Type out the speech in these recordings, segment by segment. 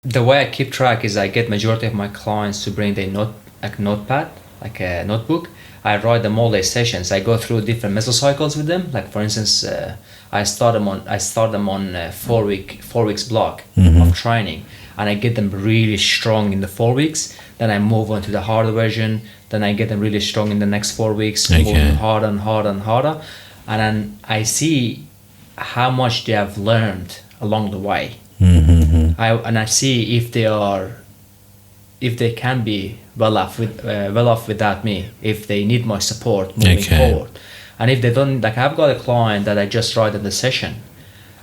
The way I keep track is I get majority of my clients to bring their notepad, like a notebook. I write them all their sessions. I go through different mesocycles with them. Like for instance, I start them on 4 weeks block of training, and I get them really strong in the 4 weeks. Then I move on to the harder version. Then I get them really strong in the next 4 weeks, moving harder and harder and harder, and then I see how much they have learned along the way. I see if they can be well off without me, if they need my support moving forward. And if they don't, like I've got a client that I just write in the session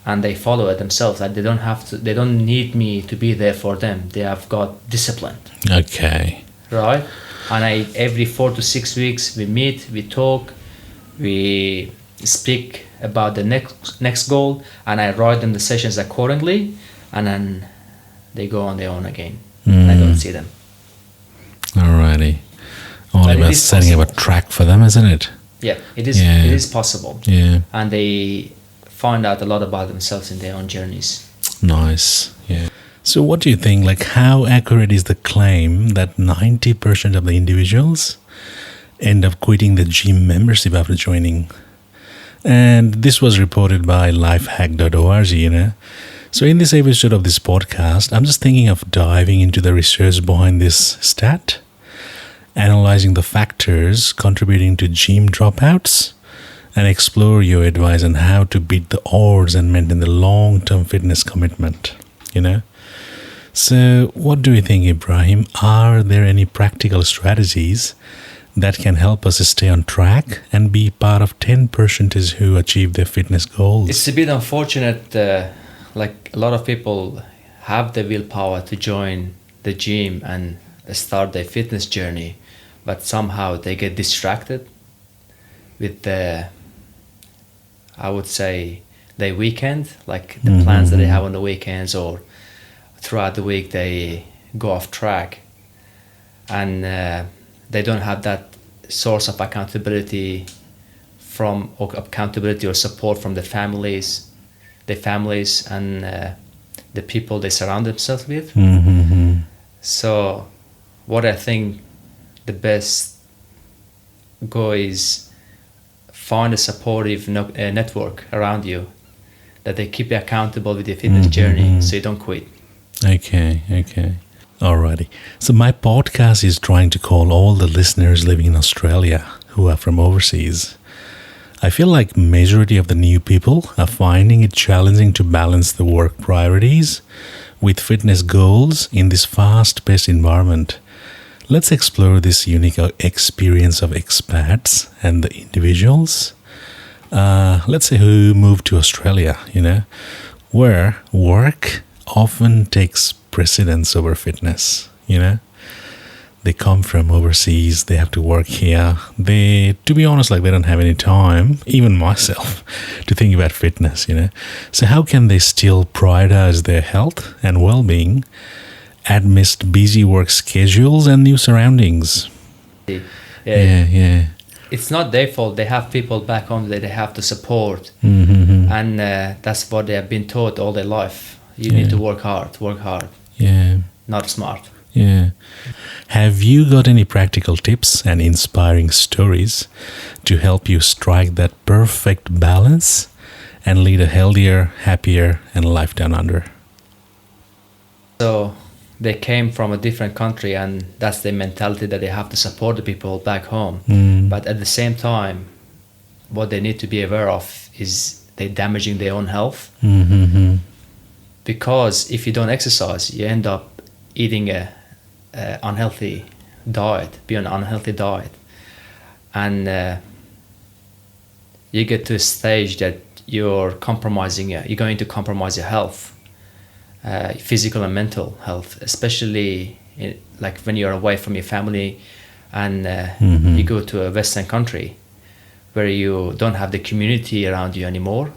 and they follow it themselves, that they don't need me to be there for them. They have got discipline. Okay. Right? And every 4 to 6 weeks we meet, we talk, we speak about the next goal, and I write them the sessions accordingly, and then they go on their own again. I don't see them. Alrighty. All about setting up a track for them, isn't it? Yeah, it is. Yeah. It is possible. Yeah. And they find out a lot about themselves in their own journeys. Nice. Yeah. So what do you think, like how accurate is the claim that 90% of the individuals end up quitting the gym membership after joining? And this was reported by lifehack.org, So in this episode of this podcast, I'm just thinking of diving into the research behind this stat, analyzing the factors contributing to gym dropouts, and explore your advice on how to beat the odds and maintain the long-term fitness commitment, So what do you think, Ibrahim? Are there any practical strategies that can help us stay on track and be part of 10% who achieve their fitness goals? It's a bit unfortunate, like a lot of people have the willpower to join the gym and start their fitness journey, but somehow they get distracted with I would say, their weekend, like the plans that they have on the weekends, or throughout the week they go off track, and they don't have that source of accountability or support from their families and the people they surround themselves with. So what I think the best go is find a supportive network around you that they keep you accountable with your fitness journey, so you don't quit. Okay. Alrighty. So my podcast is trying to call all the listeners living in Australia who are from overseas. I feel like majority of the new people are finding it challenging to balance the work priorities with fitness goals in this fast-paced environment. Let's explore this unique experience of expats and the individuals, let's say who moved to Australia, where work often takes precedence over fitness, They come from overseas, they have to work here. To be honest, they don't have any time, even myself, to think about fitness, So how can they still prioritize their health and well-being amidst busy work schedules and new surroundings? Yeah. It's not their fault. They have people back home that they have to support, and that's what they have been taught all their life. You need to work hard. Yeah. Not smart. Yeah. Have you got any practical tips and inspiring stories to help you strike that perfect balance and lead a healthier, happier, and life down under? So they came from a different country, and that's the mentality that they have to support the people back home. But at the same time, what they need to be aware of is they're damaging their own health. Because if you don't exercise, you end up eating a unhealthy diet, and you get to a stage that you're going to compromise your health, physical and mental health, especially like when you're away from your family and you go to a Western country where you don't have the community around you anymore,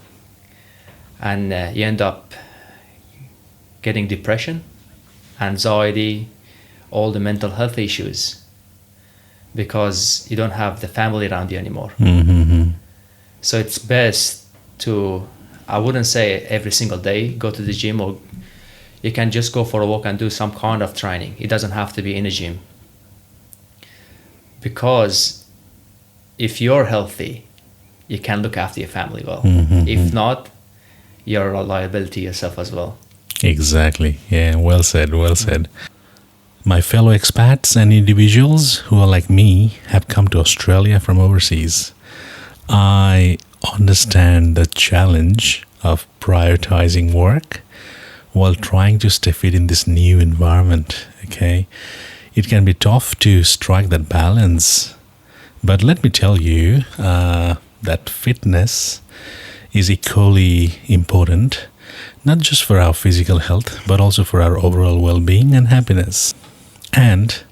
and you end up getting depression, anxiety, all the mental health issues, because you don't have the family around you anymore. So it's best to, I wouldn't say every single day go to the gym, or You can just go for a walk and do some kind of training. It doesn't have to be in a gym. Because if you're healthy, you can look after your family well. If not, you're a liability yourself as well. Exactly. Yeah, well said, well said. My fellow expats and individuals who are like me have come to Australia from overseas. I understand the challenge of prioritizing work while trying to stay fit in this new environment, okay? It can be tough to strike that balance. But let me tell you that fitness is equally important, not just for our physical health, but also for our overall well-being and happiness. And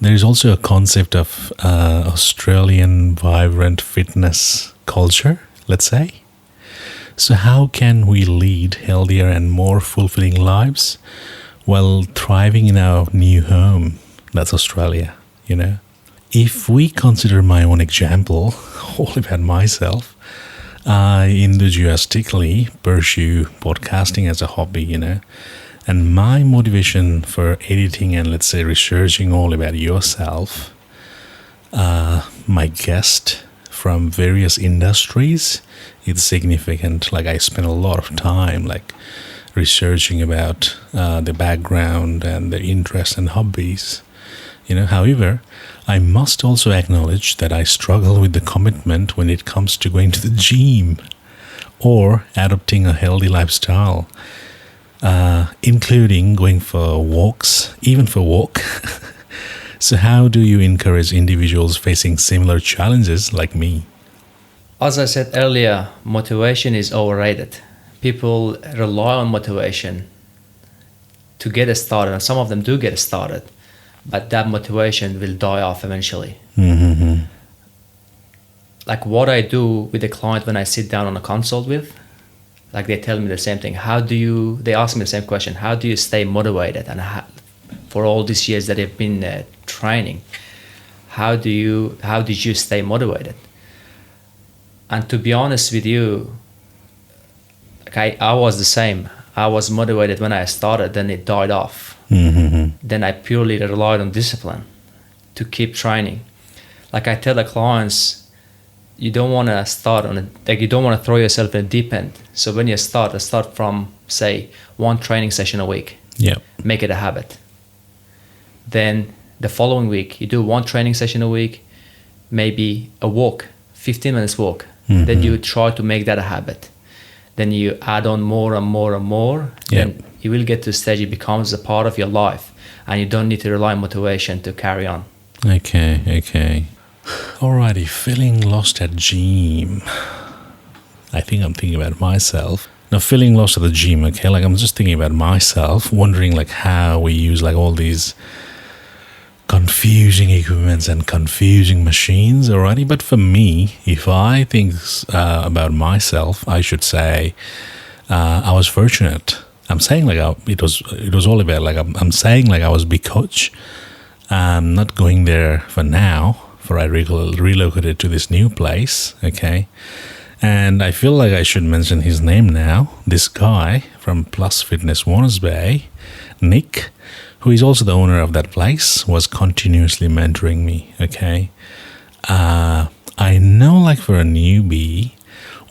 there is also a concept of Australian vibrant fitness culture, let's say. So how can we lead healthier and more fulfilling lives while thriving in our new home? That's Australia, you know. If we consider my own example, all about myself, I enthusiastically pursue podcasting as a hobby, you know. And my motivation for editing and, let's say, researching all about yourself, my guest from various industries, it's significant. Like, I spend a lot of time, like, researching about the background and their interests and hobbies. You know, however, I must also acknowledge that I struggle with the commitment when it comes to going to the gym or adopting a healthy lifestyle, including going for walks, even for walk. So how do you encourage individuals facing similar challenges like me? As I said earlier, motivation is overrated. People rely on motivation to get started, and some of them do get started, but that motivation will die off eventually. Like what I do with the client when I sit down on a consult with, like they tell me the same thing. They ask me the same question, how do you stay motivated? And for all these years that I've been training, how did you stay motivated? And to be honest with you, like I was the same. I was motivated when I started, then it died off. Then I purely relied on discipline to keep training. Like I tell the clients, you don't want to you don't want to throw yourself in the deep end. So when you start from, say, one training session a week. Yeah. Make it a habit. Then the following week, you do one training session a week, maybe a walk, 15 minutes walk. Then you try to make that a habit. Then you add on more and more and more. Yeah. Then you will get to a stage it becomes a part of your life, and you don't need to rely on motivation to carry on. Okay. Alrighty, feeling lost at gym. I think I'm thinking about myself. Now, feeling lost at the gym, okay? Like, I'm just thinking about myself, wondering, like, how we use, like, all these confusing equipments and confusing machines, alrighty? But for me, if I think about myself, I should say I was fortunate. I'm saying, like, it was all about, like, I'm saying, like, I was because I'm not going there for now, for I relocated to this new place, okay? And I feel like I should mention his name now. This guy from Plus Fitness Warners Bay, Nick, who is also the owner of that place, was continuously mentoring me, okay? I know, like, for a newbie,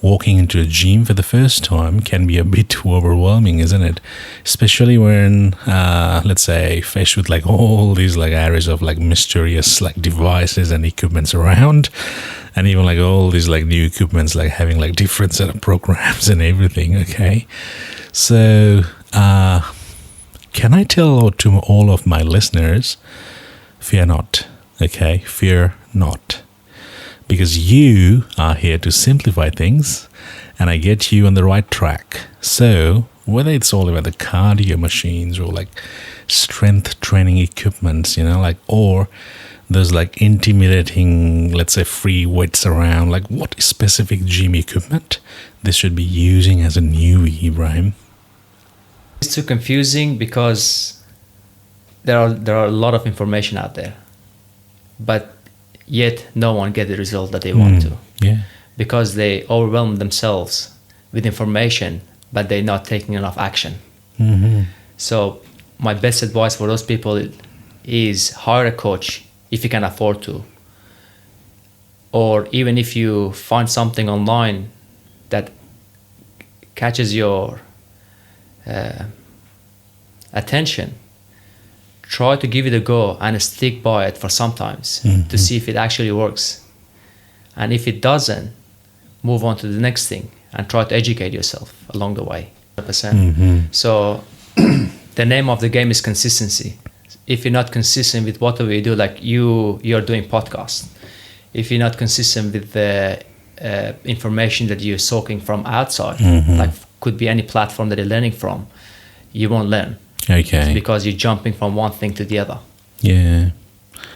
walking into a gym for the first time can be a bit too overwhelming, isn't it? Especially when, let's say, faced with, like, all these, like, areas of, like, mysterious, like, devices and equipments around, and even, like, all these, like, new equipments, like, having, like, different set of programs and everything, okay? So, can I tell to all of my listeners, fear not, okay? Fear not. Because you are here to simplify things, and I get you on the right track. So, whether it's all about the cardio machines or, like, strength training equipments, you know, like, or there's, like, intimidating, let's say, free weights around, like, what specific gym equipment they should be using as a newbie, Ibrahim? It's too confusing because there are a lot of information out there, but yet no one gets the result that they want to. Yeah. Because they overwhelm themselves with information, but they're not taking enough action. So my best advice for those people is hire a coach if you can afford to, or even if you find something online that catches your attention, try to give it a go and stick by it for sometimes to see if it actually works. And if it doesn't, move on to the next thing and try to educate yourself along the way. 100%. So the name of the game is consistency. If you're not consistent with whatever you do, like you're doing podcasts, if you're not consistent with the information that you're soaking from outside, like could be any platform that you're learning from, you won't learn. Okay. Because you're jumping from one thing to the other. Yeah.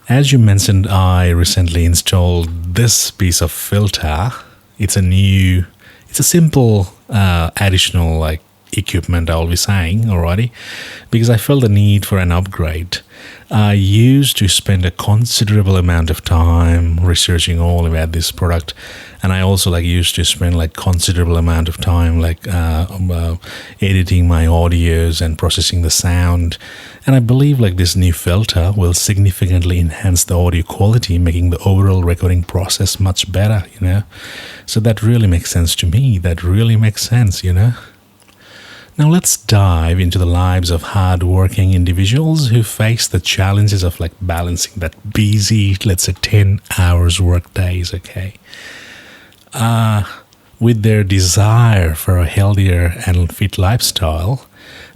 As you mentioned, I recently installed this piece of filter. It's a simple additional like equipment, I'll be saying already, because I felt the need for an upgrade. I used to spend a considerable amount of time researching all about this product, and I also like used to spend like considerable amount of time like editing my audios and processing the sound. And I believe like this new filter will significantly enhance the audio quality, making the overall recording process much better, you know. So that really makes sense to me. That really makes sense, you know. Now let's dive into the lives of hard-working individuals who face the challenges of like balancing that busy, let's say 10 hours work days, okay? With their desire for a healthier and fit lifestyle,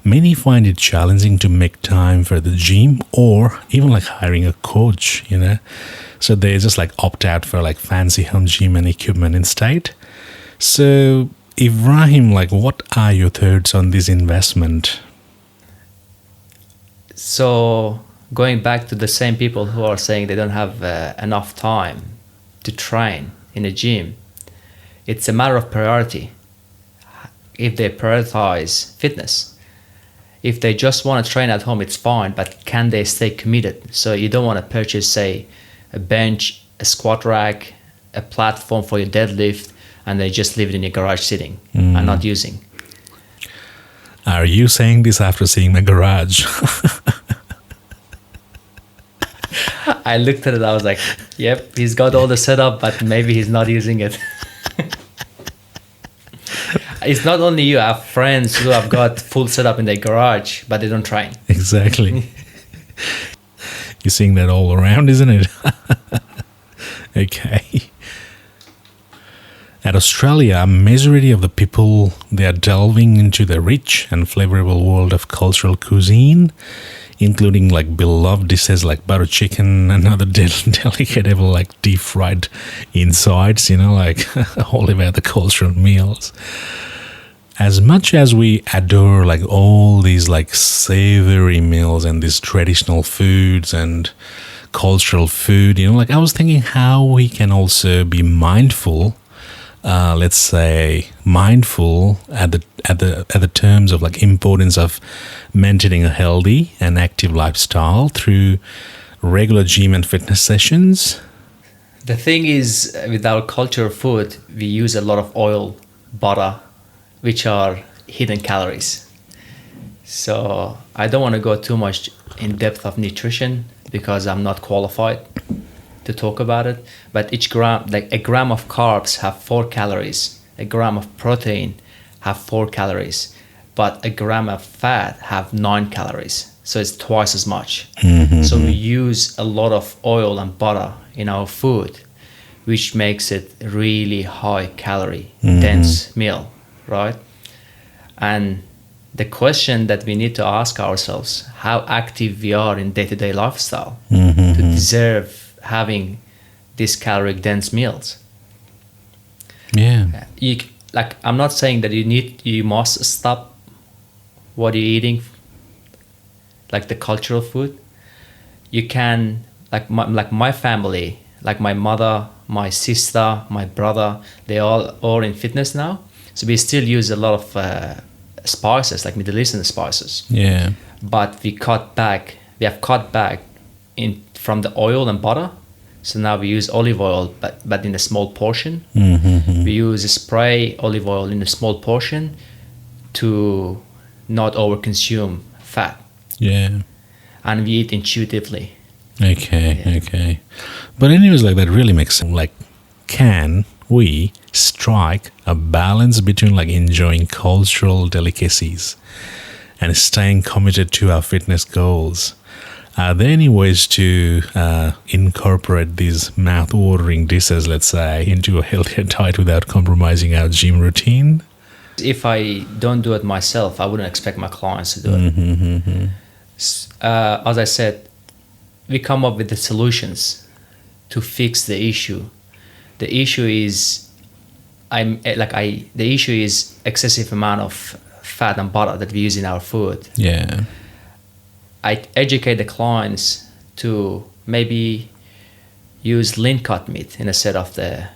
many find it challenging to make time for the gym or even like hiring a coach, you know? So they just like opt out for like fancy home gym and equipment instead. So Ibrahim, like, what are your thoughts on this investment? So going back to the same people who are saying they don't have enough time to train in a gym, it's a matter of priority. If they prioritize fitness, if they just want to train at home, it's fine, but can they stay committed? So you don't want to purchase, say, a bench, a squat rack, a platform for your deadlift, and they just leave it in your garage sitting and not using. Are you saying this after seeing my garage? I looked at it, I was like, yep, he's got all the setup, but maybe he's not using it. It's not only you, I have friends who have got full setup in their garage, but they don't train. Exactly. You're seeing that all around, isn't it? Okay. At Australia, a majority of the people, they are delving into the rich and flavorful world of cultural cuisine, including like beloved dishes like butter chicken and other delectable like deep fried insides, you know, like all about the cultural meals. As much as we adore like all these like savory meals and these traditional foods and cultural food, you know, like I was thinking how we can also be mindful. Let's say mindful at the terms of like importance of maintaining a healthy and active lifestyle through regular gym and fitness sessions. The thing is, with our culture of food, we use a lot of oil, butter, which are hidden calories. So I don't want to go too much in depth of nutrition because I'm not qualified to talk about it, but each gram, like a gram of carbs have 4 calories, a gram of protein have 4 calories, but a gram of fat have 9 calories, so it's twice as much. So we use a lot of oil and butter in our food, which makes it really high calorie dense meal, right? And the question that we need to ask ourselves, how active we are in day-to-day lifestyle to deserve having these caloric dense meals. Yeah. I'm not saying that you must stop what you're eating, like the cultural food. You can, like my family, like my mother, my sister, my brother, they all are in fitness now. So we still use a lot of spices, like Middle Eastern spices. Yeah. But we have cut back from the oil and butter. So now we use olive oil, but in a small portion. We use spray olive oil in a small portion to not overconsume fat, Yeah. and we eat intuitively. Okay. But anyways, like that really makes sense. Like, can we strike a balance between like enjoying cultural delicacies and staying committed to our fitness goals? Are there any ways to incorporate these mouth-watering dishes, let's say, into a healthier diet without compromising our gym routine? If I don't do it myself, I wouldn't expect my clients to do it. As I said, we come up with the solutions to fix the issue. The issue is the issue is excessive amount of fat and butter that we use in our food. Yeah. I educate the clients to maybe use lean cut meat instead of the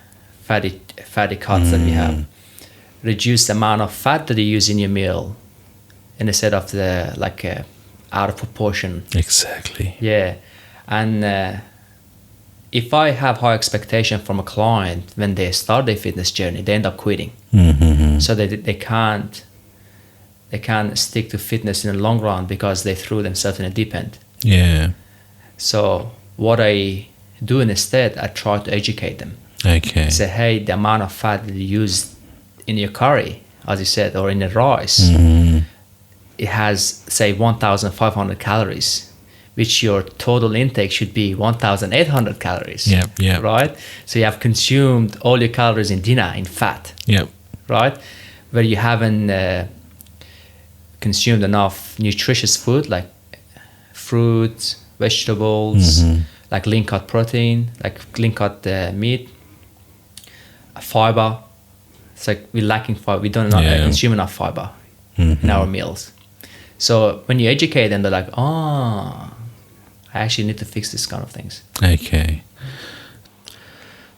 fatty cuts that we have. Reduce the amount of fat that you use in your meal instead of the out of proportion. Exactly. Yeah. And if I have high expectation from a client when they start their fitness journey, they end up quitting. So they can't stick to fitness in the long run because they threw themselves in a deep end. Yeah. So what I do instead, I try to educate them. Okay. Say, hey, the amount of fat that you use in your curry, as you said, or in the rice, it has, say, 1,500 calories, which your total intake should be 1,800 calories. Yep. Right? So you have consumed all your calories in dinner in fat. Yep. Right? Where you haven't consumed enough nutritious food like fruits, vegetables, like lean cut protein, like lean cut meat, fiber. It's like we're lacking fiber. We don't consume enough fiber in our meals. So when you educate them, they're like, I actually need to fix this kind of things. Okay.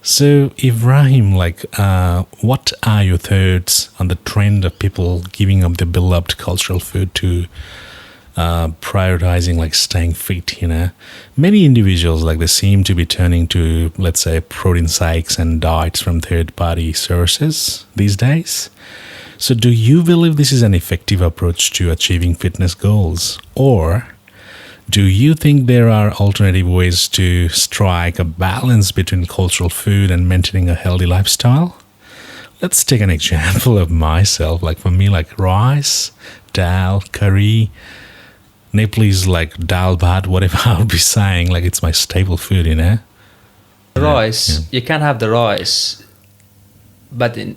So, Ibrahim, what are your thoughts on the trend of people giving up their beloved cultural food to prioritizing staying fit? Many individuals they seem to be turning to, let's say, protein shakes and diets from third-party sources these days. So, do you believe this is an effective approach to achieving fitness goals, or do you think there are alternative ways to strike a balance between cultural food and maintaining a healthy lifestyle? Let's take an example of myself. For me, rice, dal, curry, Nepalese dal bhat, whatever I'll be saying, it's my staple food, Rice, you can have the rice, but in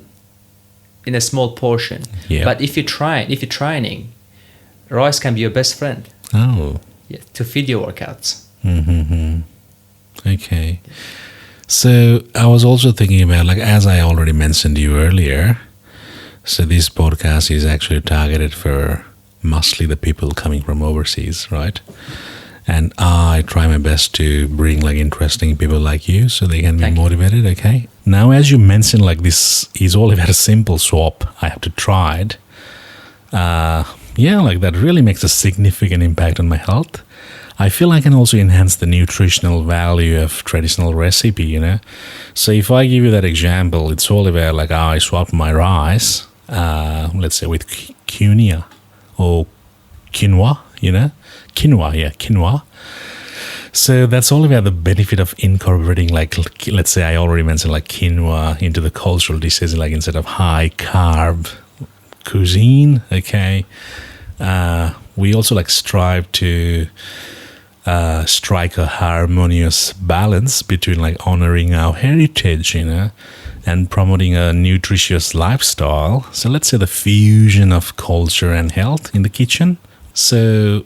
a small portion. Yeah. But if you're training, rice can be your best friend. Oh. Yeah, to feed your workouts. Okay. So I was also thinking about, as I already mentioned to you earlier, so this podcast is actually targeted for mostly the people coming from overseas, right? And I try my best to bring interesting people like you so they can be motivated, okay? Now, as you mentioned, this is all about a simple swap. I have to try it. That really makes a significant impact on my health. I feel I can also enhance the nutritional value of traditional recipe, So if I give you that example, it's all about I swapped my rice, let's say with quinoa or quinoa, quinoa. So that's all about the benefit of incorporating let's say I already mentioned quinoa into the cultural dishes, instead of high carb cuisine, okay. We also strive to strike a harmonious balance between honoring our heritage, and promoting a nutritious lifestyle. So let's say the fusion of culture and health in the kitchen. So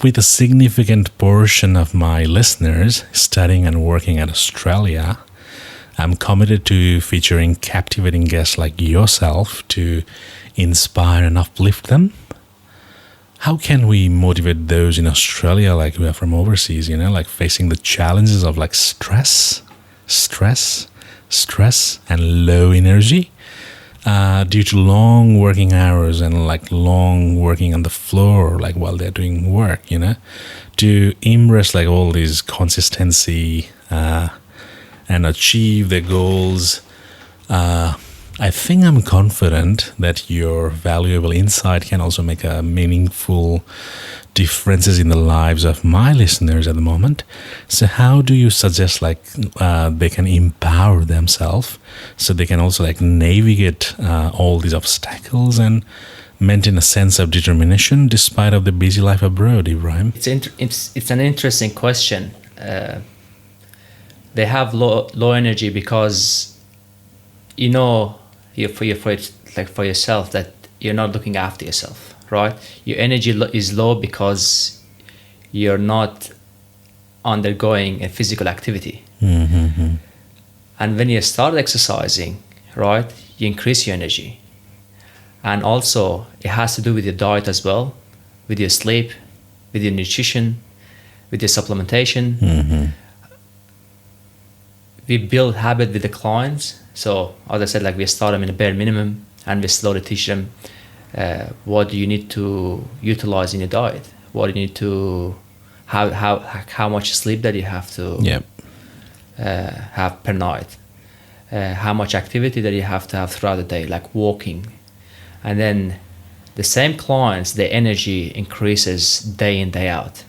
with a significant portion of my listeners studying and working at Australia, I'm committed to featuring captivating guests like yourself to inspire and uplift them. How can we motivate those in Australia who are from overseas, facing the challenges of stress and low energy due to long working hours and long working on the floor while they're doing work, to embrace all these consistency and achieve their goals I think I'm confident that your valuable insight can also make a meaningful differences in the lives of my listeners at the moment. So how do you suggest they can empower themselves so they can also navigate all these obstacles and maintain a sense of determination despite of the busy life abroad, Ibrahim? It's an interesting question. They have low energy because for yourself that you're not looking after yourself, right? Your energy is low because you're not undergoing a physical activity. Mm-hmm. And when you start exercising, right, you increase your energy. And also it has to do with your diet as well, with your sleep, with your nutrition, with your supplementation. Mm-hmm. We build habit with the clients. So as I said, we start them in a bare minimum and we slowly teach them what you need to utilize in your diet, what you need to, how much sleep that you have to have per night, how much activity that you have to have throughout the day, like walking. And then the same clients, their energy increases day in, day out.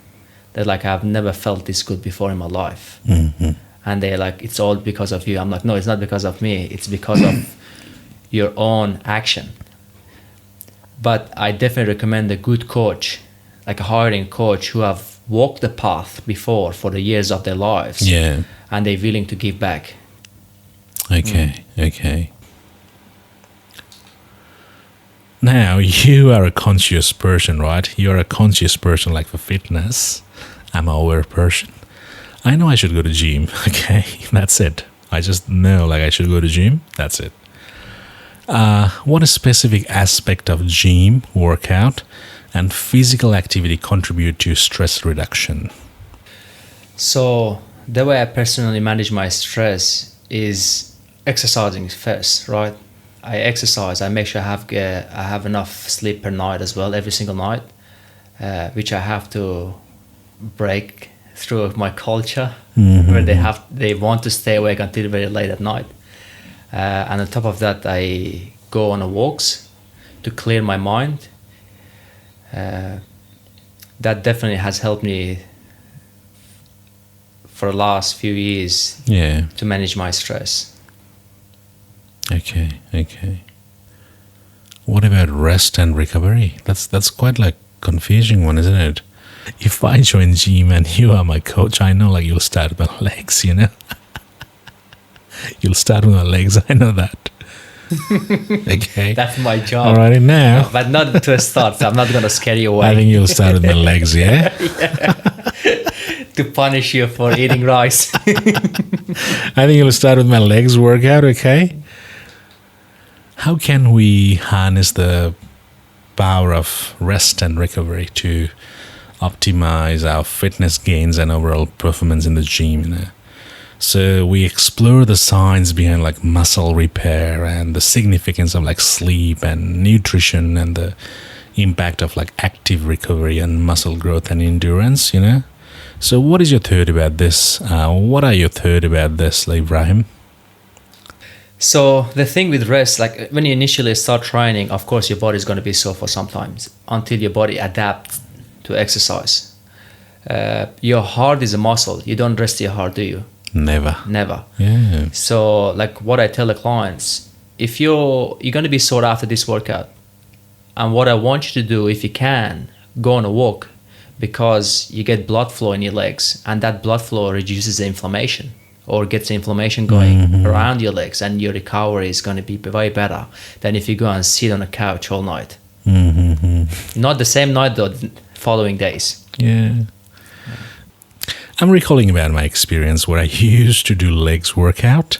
They're like, I've never felt this good before in my life. Mm-hmm. And they're like, it's all because of you. I'm like, no, it's not because of me. It's because of your own action. But I definitely recommend a good coach, like a hiring coach who have walked the path before for the years of their lives. Yeah. And they're willing to give back. Okay. Now, you are a conscious person, right? You're a conscious person for fitness. I'm an aware person. I know I should go to gym, okay? That's it. I just know I should go to gym. That's it. What a specific aspect of gym, workout, and physical activity contribute to stress reduction? So the way I personally manage my stress is exercising first, right? I exercise. I make sure I have enough sleep per night as well, every single night, which I have to break through my culture, mm-hmm. where they want to stay awake until very late at night. And on top of that, I go on walks to clear my mind. That definitely has helped me for the last few years to manage my stress. Okay. What about rest and recovery? That's quite confusing one, isn't it? If I join gym and you are my coach, I know you'll start with my legs, You'll start with my legs, I know that. Okay. That's my job. Alrighty now. But not to a start, so I'm not going to scare you away. I think you'll start with my legs, yeah? To punish you for eating rice. I think you'll start with my legs workout, okay? How can we harness the power of rest and recovery to optimize our fitness gains and overall performance in the gym? So we explore the science behind muscle repair and the significance of sleep and nutrition and the impact of active recovery and muscle growth and endurance, So what is your thought about this? What are your thoughts about this, Ibrahim? So the thing with rest, when you initially start training, of course your body is going to be sore for some times until your body adapts to exercise. Your heart is a muscle. You don't rest your heart, do you? Never. Yeah. So what I tell the clients, if you're going to be sore after this workout, and what I want you to do, if you can, go on a walk, because you get blood flow in your legs, and that blood flow reduces the inflammation or gets the inflammation going around your legs, and your recovery is going to be way better than if you go and sit on a couch all night. Not the same night though, following days. Yeah. I'm recalling about my experience where I used to do legs workout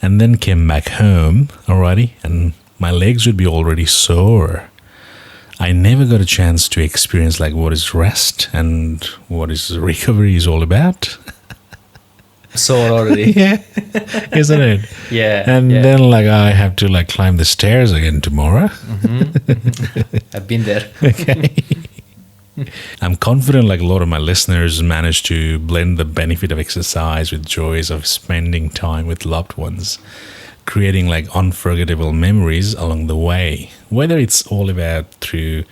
and then came back home already, and my legs would be already sore. I never got a chance to experience what is rest and what is recovery is all about. Sore already. Yeah, isn't it? Yeah. And then I have to climb the stairs again tomorrow. I've been there. Okay. I'm confident a lot of my listeners manage to blend the benefit of exercise with joys of spending time with loved ones. creating like unforgettable memories along the way, whether it's all about through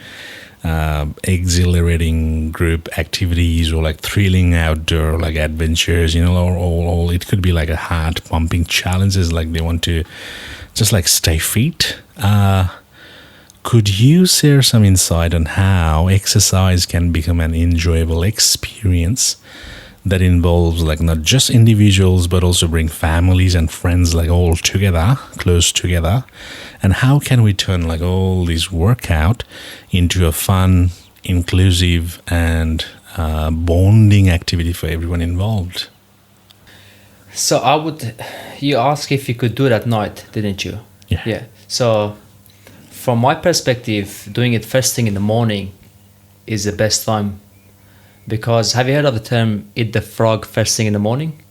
exhilarating group activities or like thrilling outdoor like adventures, or it could be like a heart pumping challenges, like they want to just like stay fit. Could you share some insight on how exercise can become an enjoyable experience that involves like not just individuals but also bring families and friends like all together, close together? And how can we turn like all this workout into a fun, inclusive and bonding activity for everyone involved? So you asked if you could do it at night, didn't you? Yeah. So from my perspective, doing it first thing in the morning is the best time. Because have you heard of the term eat the frog first thing in the morning?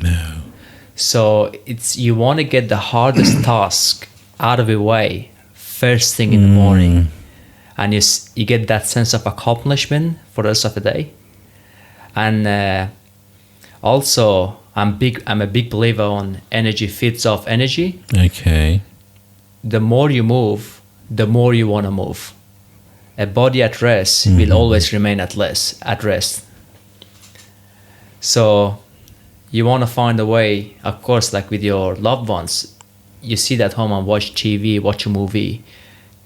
No. So you want to get the hardest task out of the way first thing in the morning. And you get that sense of accomplishment for the rest of the day. And also, I'm a big believer on energy feeds off energy. Okay. The more you move, the more you want to move. A body at rest will always remain at rest. So you want to find a way, of course, like with your loved ones, you sit at home and watch TV, watch a movie.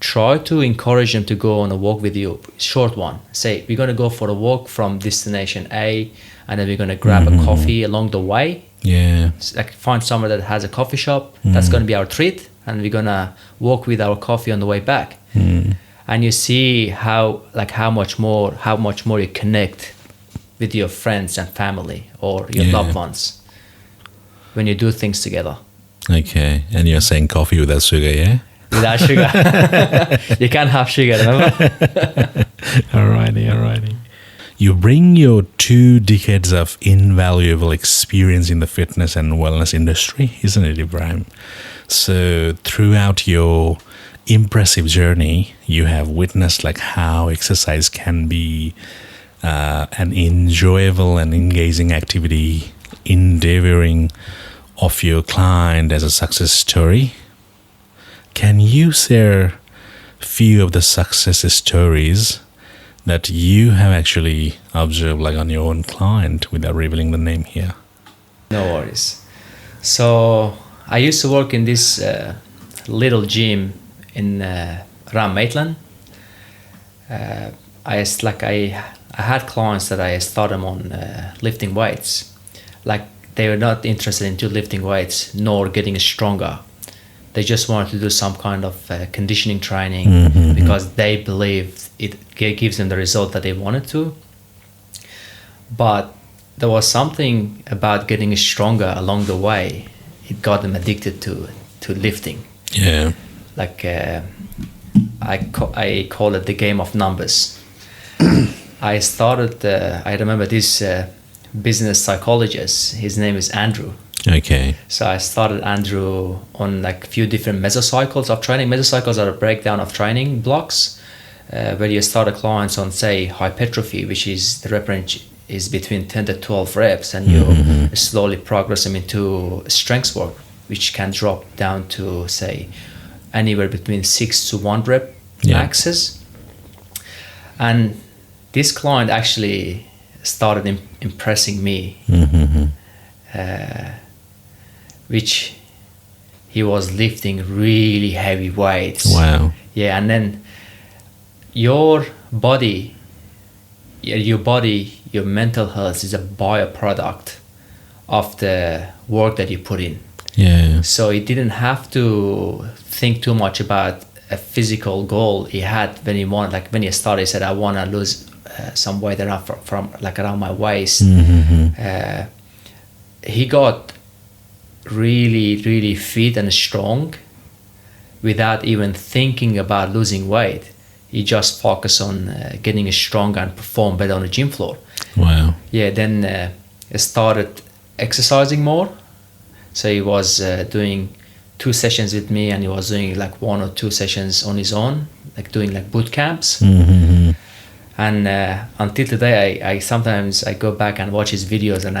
Try to encourage them to go on a walk with you, short one. Say, we're going to go for a walk from destination A, and then we're going to grab a coffee along the way. Yeah. Like find somewhere that has a coffee shop. That's going to be our treat, and we're going to walk with our coffee on the way back. And you see how much more you connect with your friends and family or your loved ones when you do things together. Okay. And you're saying coffee without sugar, yeah? Without sugar. You can't have sugar, remember? Alrighty. You bring your 2 decades of invaluable experience in the fitness and wellness industry, isn't it, Ibrahim? So throughout your impressive journey, you have witnessed like how exercise can be an enjoyable and engaging activity, endeavoring of your client as a success story. Can you share a few of the success stories that you have actually observed like on your own client without revealing the name here? No worries. So I used to work in this little gym in around Maitland. I had clients that I started them on lifting weights. Like they were not interested into lifting weights nor getting stronger. They just wanted to do some kind of conditioning training because they believed it gives them the result that they wanted to. But there was something about getting stronger along the way. It got them addicted to lifting. Yeah. Like I call it the game of numbers. I remember this business psychologist. His name is Andrew. Okay. So I started Andrew on like a few different mesocycles of training. Mesocycles are a breakdown of training blocks where you start a clients on, say, hypertrophy, which is the rep range is between 10 to 12 reps, and you slowly progress them into strength work, which can drop down to, say, anywhere between 6 to 1 rep maxes. And this client actually started impressing me, which he was lifting really heavy weights. Wow. Yeah, and then your mental health is a byproduct of the work that you put in. Yeah. So he didn't have to think too much about a physical goal he had when he started. He said, I want to lose some weight around from around my waist. He got really, really fit and strong without even thinking about losing weight. He just focused on getting stronger and perform better on the gym floor. Wow. Yeah, then started exercising more. So he was doing 2 sessions with me, and he was doing like 1 or 2 sessions on his own, like doing like boot camps. And until today, I sometimes go back and watch his videos, and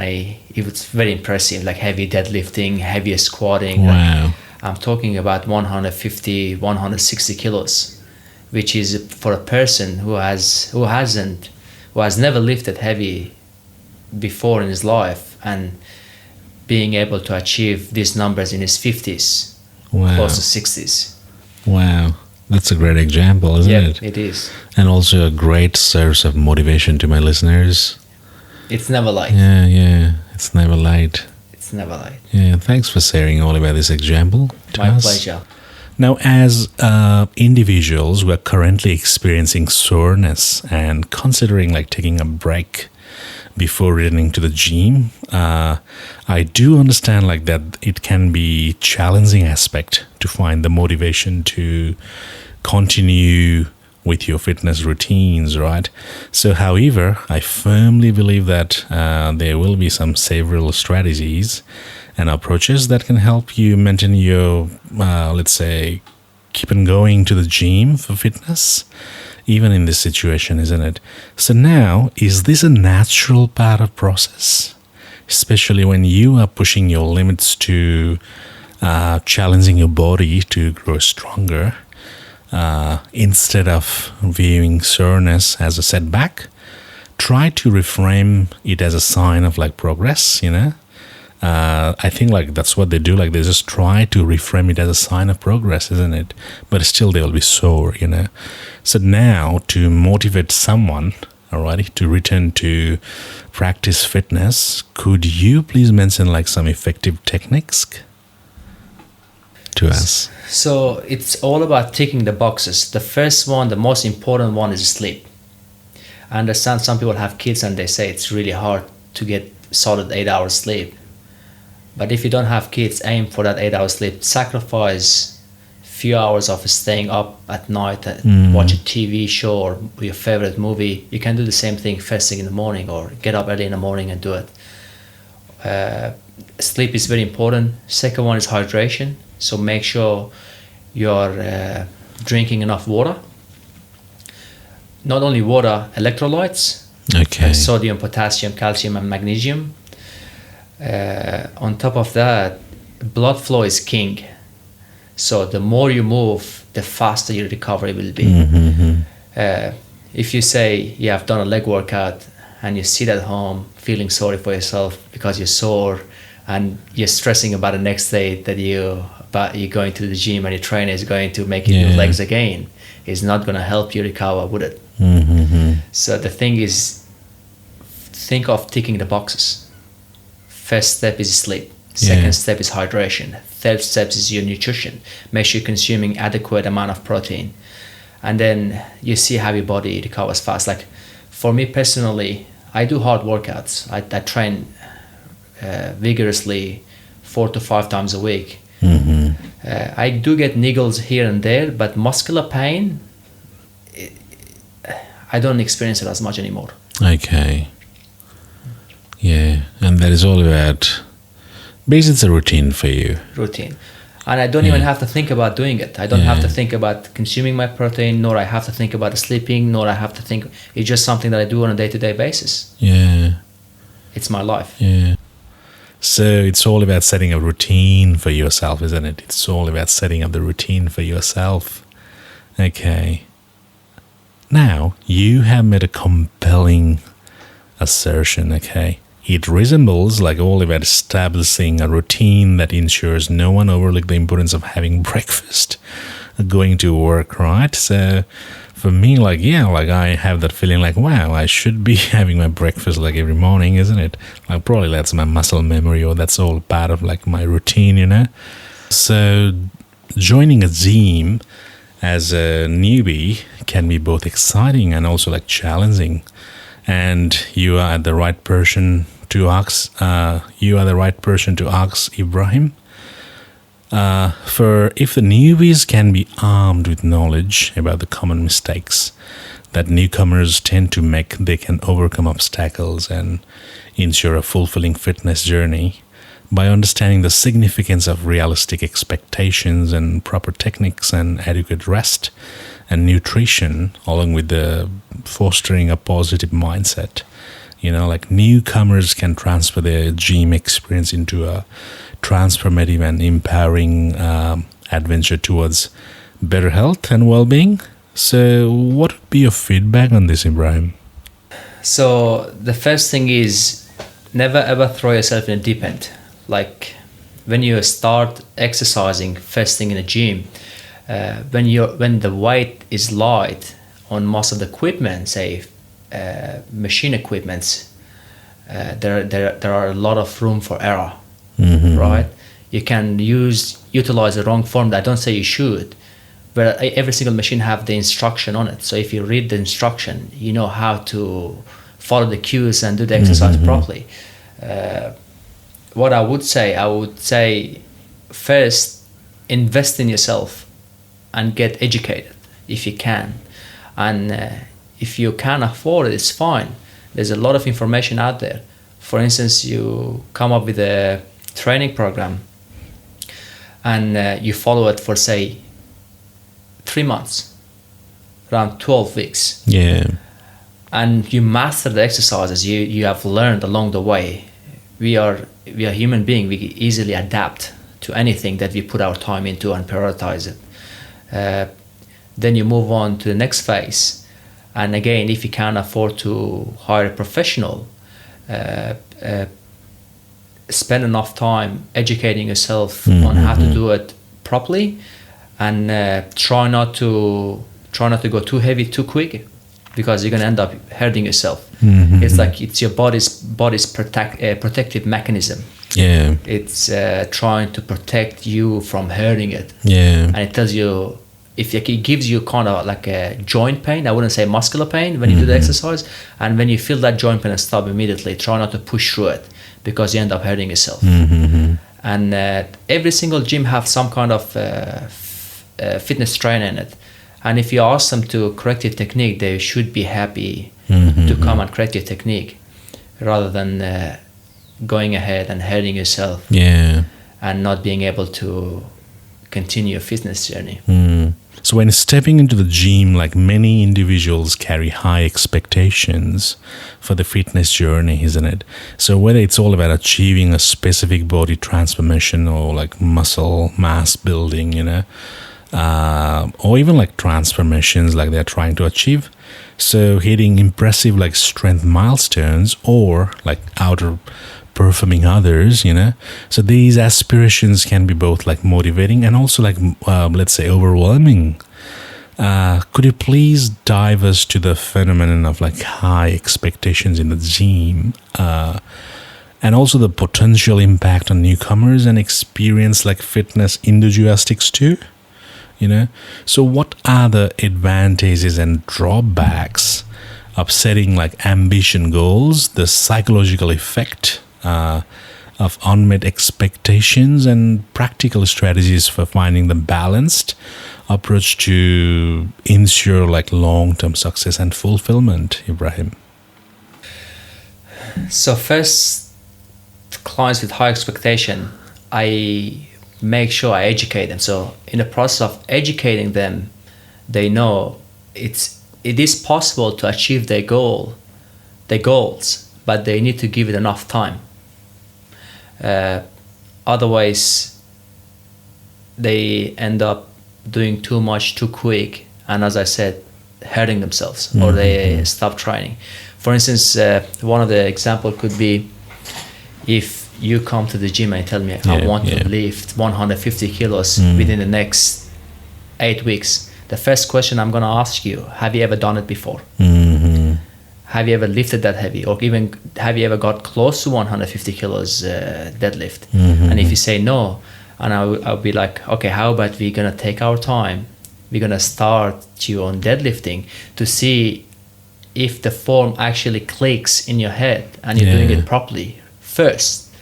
it was very impressive, like heavy deadlifting, heavy squatting. Wow. I'm talking about 150, 160 kilos, which is for a person who has never lifted heavy before in his life, and being able to achieve these numbers in his 50s, Wow. close to 60s. Wow. That's a great example, isn't Yeah, it? it is. And also a great source of motivation to my listeners. It's never late. Yeah. It's never late. It's never late. Yeah, thanks for sharing all about this example to My us. pleasure. Now, as individuals who are currently experiencing soreness and considering like taking a break before returning to the gym, I do understand like that it can be challenging aspect to find the motivation to continue with your fitness routines, right? So, however, I firmly believe that there will be some several strategies and approaches that can help you maintain your, let's say, keep on going to the gym for fitness, even in this situation, isn't it? So now, is this a natural part of process? Especially when you are pushing your limits to challenging your body to grow stronger, instead of viewing soreness as a setback, try to reframe it as a sign of like progress, you know? I think like that's what they do, like they just try to reframe it as a sign of progress, isn't it? But still they will be sore, you know. So now to motivate someone, alrighty, to return to practice fitness, could you please mention like some effective techniques to us? So it's all about ticking the boxes. The first one, the most important one, is sleep. I understand some people have kids and they say it's really hard to get solid 8 hours sleep. But if you don't have kids, aim for that 8 hours sleep. Sacrifice a few hours of staying up at night and watch a TV show or your favorite movie. You can do the same thing first thing in the morning, or get up early in the morning and do it. Sleep is very important. Second one is hydration. So make sure you're drinking enough water. Not only water, electrolytes. Okay. Sodium, potassium, calcium, and magnesium. On top of that, blood flow is king. So the more you move, the faster your recovery will be. If you say you have done a leg workout and you sit at home feeling sorry for yourself because you're sore and you're stressing about the next day that you're going to the gym and your trainer is going to make you do legs again, it's not going to help you recover, would it? So the thing is, think of ticking the boxes. First step is sleep. Second step is hydration. Third step is your nutrition. Make sure you're consuming adequate amount of protein. And then you see how your body recovers fast. Like for me personally, I do hard workouts. I train vigorously 4 to 5 times a week. I do get niggles here and there, but muscular pain, I don't experience it as much anymore. Okay. Yeah, and that is all about, basically it's a routine for you. Routine. And I don't even have to think about doing it. I don't have to think about consuming my protein, nor I have to think about sleeping, nor I have to think, it's just something that I do on a day-to-day basis. Yeah. It's my life. Yeah. So it's all about setting a routine for yourself, isn't it? It's all about setting up the routine for yourself. Okay. Now, you have made a compelling assertion, okay? It resembles like all about establishing a routine that ensures no one overlook the importance of having breakfast, going to work, right? So for me, like, yeah, like I have that feeling like, wow, I should be having my breakfast like every morning, isn't it? Like probably that's my muscle memory, or that's all part of like my routine, you know? So joining a gym as a newbie can be both exciting and also like challenging. And you are the right person to ask. Ibrahim. For if the newbies can be armed with knowledge about the common mistakes that newcomers tend to make, they can overcome obstacles and ensure a fulfilling fitness journey by understanding the significance of realistic expectations and proper techniques and adequate rest and nutrition, along with the fostering a positive mindset. You know, like newcomers can transfer their gym experience into a transformative and empowering adventure towards better health and well-being. So what would be your feedback on this, Ibrahim? So the first thing is never ever throw yourself in a deep end. Like when you start exercising first thing in a gym, when the weight is light on most of the equipment, say machine equipments, there are a lot of room for error, right? You can utilize the wrong form. I don't say you should, but every single machine have the instruction on it. So if you read the instruction, you know how to follow the cues and do the exercise properly. What I would say first, invest in yourself and get educated if you can. And if you can't afford it, it's fine. There's a lot of information out there. For instance, you come up with a training program and you follow it for, say, 3 months, around 12 weeks. Yeah. And you master the exercises you have learned along the way. We are human beings. We easily adapt to anything that we put our time into and prioritize it. Then you move on to the next phase. And again, if you can't afford to hire a professional, spend enough time educating yourself on how to do it properly, and try not to go too heavy too quick, because you're going to end up hurting yourself. It's like it's your body's protective mechanism. Yeah. It's trying to protect you from hurting it. Yeah. And it tells you, if it gives you kind of like a joint pain, I wouldn't say muscular pain when you do the exercise, and when you feel that joint pain, stop immediately. Try not to push through it, because you end up hurting yourself. And every single gym have some kind of fitness trainer in it, and if you ask them to correct your technique, they should be happy to come and correct your technique, rather than going ahead and hurting yourself. Yeah. And not being able to continue your fitness journey. So when stepping into the gym, like, many individuals carry high expectations for the fitness journey, isn't it? So whether it's all about achieving a specific body transformation or like muscle mass building, or even like transformations like they're trying to achieve. So hitting impressive like strength milestones, or like outer performing others, so these aspirations can be both like motivating and also like let's say overwhelming. Could you please dive us to the phenomenon of like high expectations in the gym, and also the potential impact on newcomers and experienced like fitness enthusiasts too? So what are the advantages and drawbacks of setting like ambition goals, the psychological effect of unmet expectations, and practical strategies for finding the balanced approach to ensure like long-term success and fulfillment, Ibrahim? So first, clients with high expectation, I make sure I educate them. So in the process of educating them, they know it is possible to achieve their goals, but they need to give it enough time. Otherwise, they end up doing too much too quick, and as I said, hurting themselves, or they stop training. For instance, one of the example could be, if you come to the gym and tell me I want to lift 150 kilos within the next 8 weeks, the first question I'm going to ask you, have you ever done it before? Have you ever lifted that heavy, or even have you ever got close to 150 kilos deadlift? And if you say no, and I'll be like, okay, how about we're going to take our time, we're going to start you on deadlifting to see if the form actually clicks in your head and you're doing it properly first.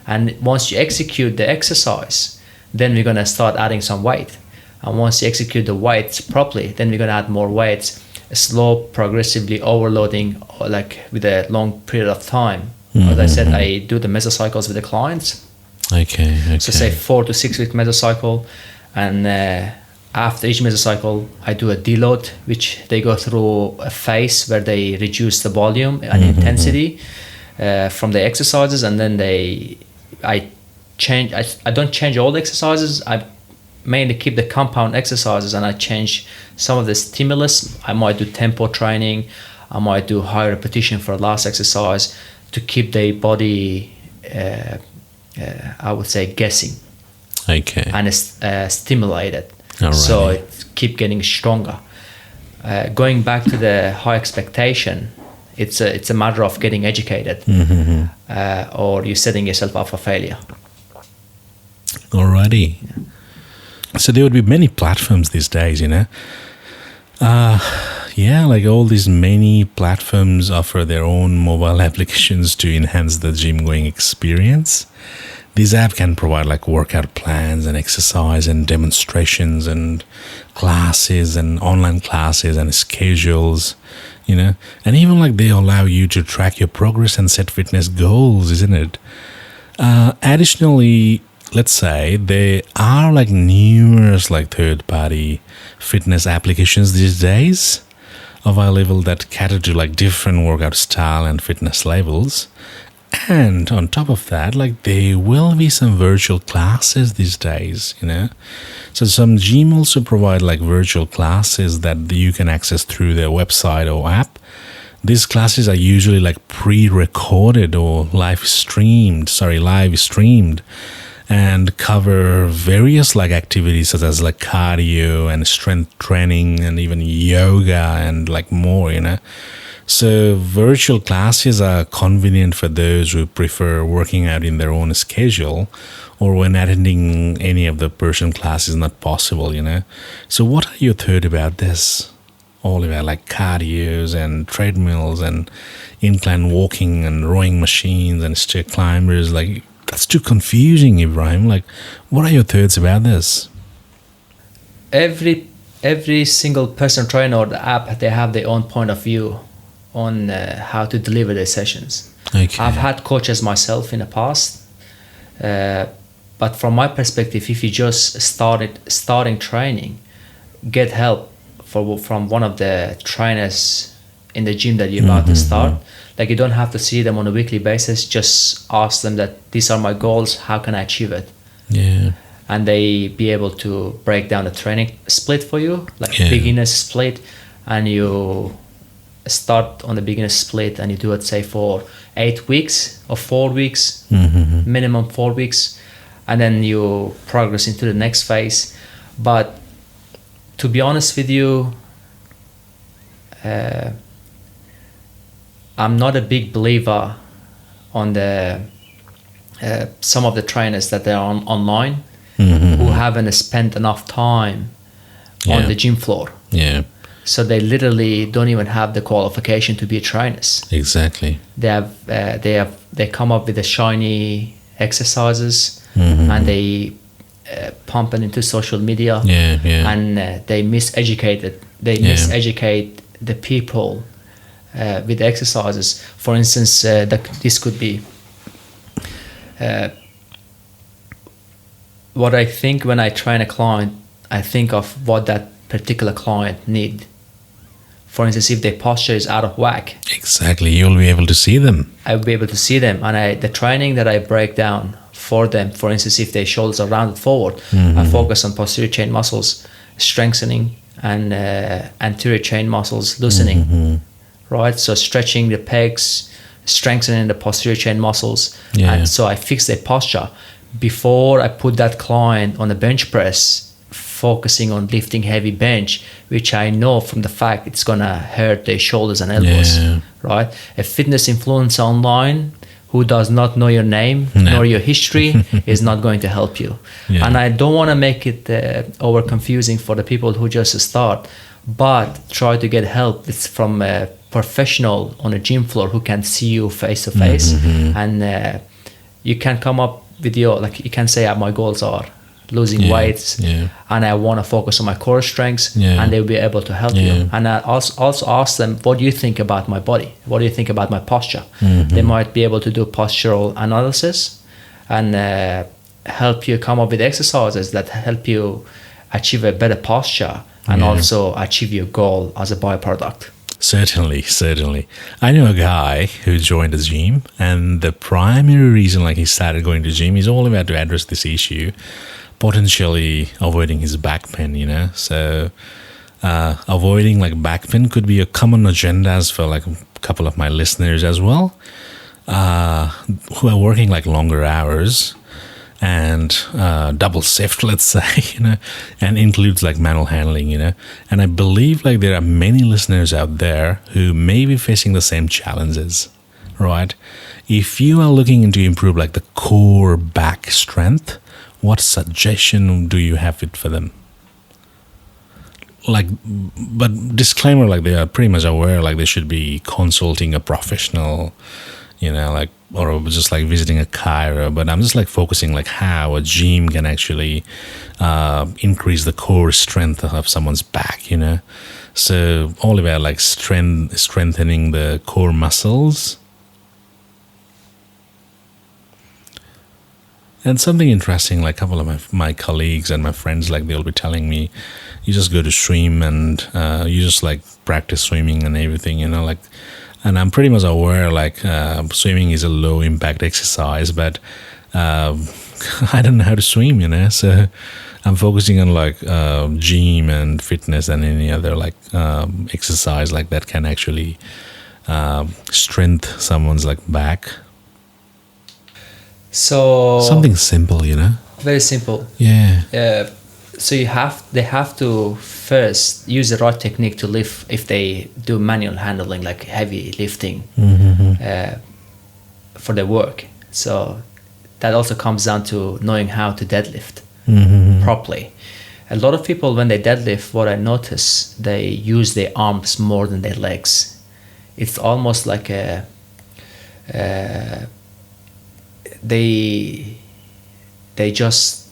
And once you execute the exercise, then we're going to start adding some weight. And once you execute the weights properly, then we're going to add more weights, slow, progressively overloading, like with a long period of time. As I said, I do the mesocycles with the clients. Okay. So say 4 to 6 week mesocycle, and after each mesocycle, I do a deload, which they go through a phase where they reduce the volume and intensity from the exercises, and then I change. I don't change all the exercises. I mainly keep the compound exercises, and I change some of the stimulus. I might do tempo training. I might do high repetition for the last exercise to keep the body, I would say, guessing. Okay. And stimulated. Alright. So it keep getting stronger. Going back to the high expectation, it's a matter of getting educated, or you're setting yourself up for failure. Alrighty. So there would be many platforms these days, you know. Yeah, like all these many platforms offer their own mobile applications to enhance the gym going experience. This app can provide like workout plans and exercise and demonstrations and classes and online classes and schedules, you know, and even like they allow you to track your progress and set fitness goals, isn't it? Additionally, let's say there are like numerous like third-party fitness applications these days available that cater to like different workout style and fitness levels. And on top of that, like there will be some virtual classes these days, you know. So some gym also provide like virtual classes that you can access through their website or app. These classes are usually like pre-recorded or live streamed, and cover various like activities such as like cardio and strength training and even yoga and like more, you know. So virtual classes are convenient for those who prefer working out in their own schedule or when attending any of the person class is not possible, you know. So what are your thoughts about this? All about like cardios and treadmills and incline walking and rowing machines and stair climbers. Like that's too confusing, Ibrahim. Like what are your thoughts about this? Every single personal trainer or the app, they have their own point of view on how to deliver their sessions. Okay. I've had coaches myself in the past, but from my perspective, if you just starting training, get help from one of the trainers in the gym that you're about to start. Like you don't have to see them on a weekly basis. Just ask them that these are my goals. How can I achieve it? Yeah. And they be able to break down the training split for you, like beginner split, and you start on the beginner split and you do it say for 8 weeks or 4 weeks, minimum 4 weeks, and then you progress into the next phase. But to be honest with you, I'm not a big believer on the some of the trainers that they're online who haven't spent enough time on the gym floor. Yeah. So they literally don't even have the qualification to be trainers. Exactly. They come up with the shiny exercises and they pump it into social media. And they miseducate the people with the exercises. For instance, this could be what I think when I train a client. I think of what that particular client need. For instance, if their posture is out of whack, exactly, you'll be able to see them. I'll be able to see them, and the training that I break down for them, for instance, if their shoulders are rounded forward, I focus on posterior chain muscles strengthening and anterior chain muscles loosening, right? So stretching the pecs, strengthening the posterior chain muscles, and so I fix their posture before I put that client on the bench press, focusing on lifting heavy bench, which I know from the fact it's gonna hurt their shoulders and elbows, right? A fitness influencer online who does not know your name nor your history is not going to help you. And I don't want to make it over confusing for the people who just start, but try to get help. It's from a professional on a gym floor who can see you face to face, and you can come up with your, like you can say, my goals are losing weights and I want to focus on my core strengths, and they'll be able to help you. And I also ask them, what do you think about my body? What do you think about my posture? They might be able to do postural analysis and help you come up with exercises that help you achieve a better posture and also achieve your goal as a byproduct. Certainly, certainly. I know a guy who joined a gym, and the primary reason like he started going to gym is all about to address this issue, potentially avoiding his back pain, So avoiding like back pain could be a common agendas for like a couple of my listeners as well, who are working like longer hours and double shift, let's say, and includes like manual handling, and I believe like there are many listeners out there who may be facing the same challenges, right? If you are looking to improve like the core back strength, what suggestion do you have it for them? Like, but disclaimer, like they are pretty much aware like they should be consulting a professional, like, or just like visiting a chiro, but I'm just like focusing like how a gym can actually increase the core strength of someone's back, So all about like strengthening the core muscles. And something interesting, like a couple of my colleagues and my friends, like they'll be telling me, you just go to swim and you just like practice swimming and everything, like. And I'm pretty much aware, like, swimming is a low-impact exercise, but I don't know how to swim, So I'm focusing on, like, gym and fitness and any other, like, exercise like that can actually strengthen someone's, like, back. So something simple, Very simple. Yeah. So they have to first use the right technique to lift if they do manual handling, like heavy lifting, for their work. So that also comes down to knowing how to deadlift properly. A lot of people, when they deadlift, what I notice, they use their arms more than their legs. It's almost like they just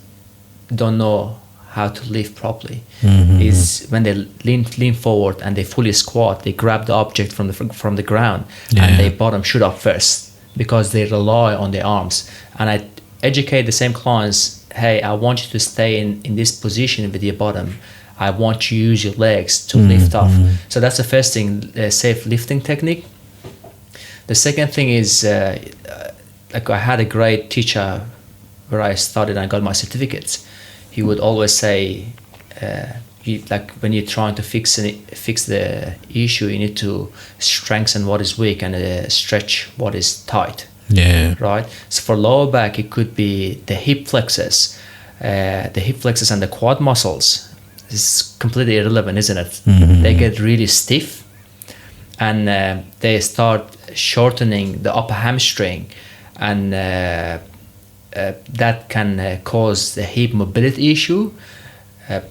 don't know how to lift properly. Is when they lean forward and they fully squat, they grab the object from the ground and their bottom shoot up first because they rely on their arms. And I educate the same clients, hey, I want you to stay in this position with your bottom. I want you to use your legs to lift off. So that's the first thing, safe lifting technique. The second thing is, like I had a great teacher where I studied and I got my certificates. He would always say, like when you're trying to fix the issue, you need to strengthen what is weak and stretch what is tight. Yeah. Right. So for lower back, it could be the hip flexors, and the quad muscles. It's completely irrelevant, isn't it? They get really stiff, and they start shortening the upper hamstring, and that can cause the hip mobility issue.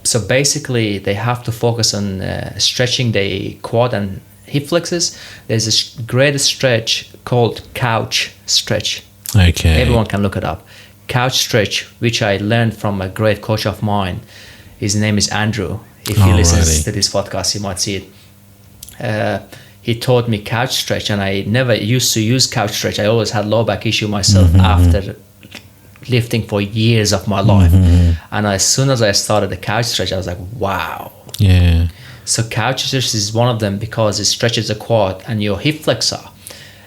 So basically, they have to focus on stretching the quad and hip flexors. There's a great stretch called couch stretch. Okay. Everyone can look it up. Couch stretch, which I learned from a great coach of mine. His name is Andrew. If he listens to this podcast, he might see it. He taught me couch stretch, and I never used to use couch stretch. I always had low back issue myself after lifting for years of my life. And as soon as I started the couch stretch, I was like, wow. Yeah. So couch stretch is one of them because it stretches the quad and your hip flexor.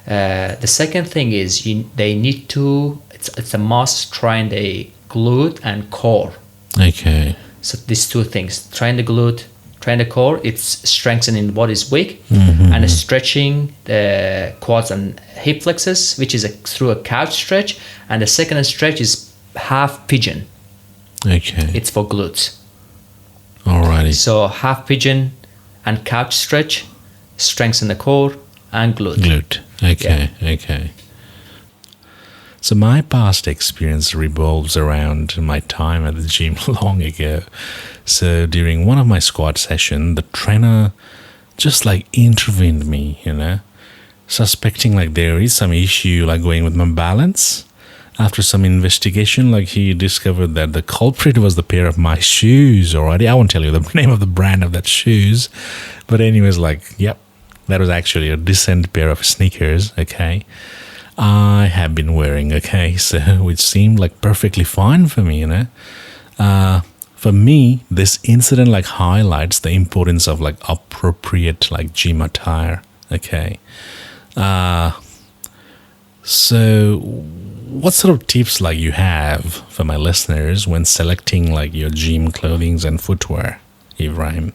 The second thing is they need to, it's a must, train the glute and core. Okay. So these two things, train the glute, train the core, it's strengthening what is weak, and stretching the quads and hip flexors, which is through a couch stretch. And the second stretch is half pigeon. Okay. It's for glutes. Alrighty. So half pigeon and couch stretch, strengthen the core and glute. Glute. Okay. Yeah. Okay. So my past experience revolves around my time at the gym long ago. So during one of my squat sessions, the trainer just like intervened me, suspecting like there is some issue like going with my balance. After some investigation, like he discovered that the culprit was the pair of my shoes already. I won't tell you the name of the brand of that shoes. But anyways, like, yep, that was actually a decent pair of sneakers, okay? I have been wearing, okay, so which seemed like perfectly fine for me, For me, this incident like highlights the importance of like appropriate like gym attire. Okay. So what sort of tips like you have for my listeners when selecting like your gym clothing and footwear, Ibrahim?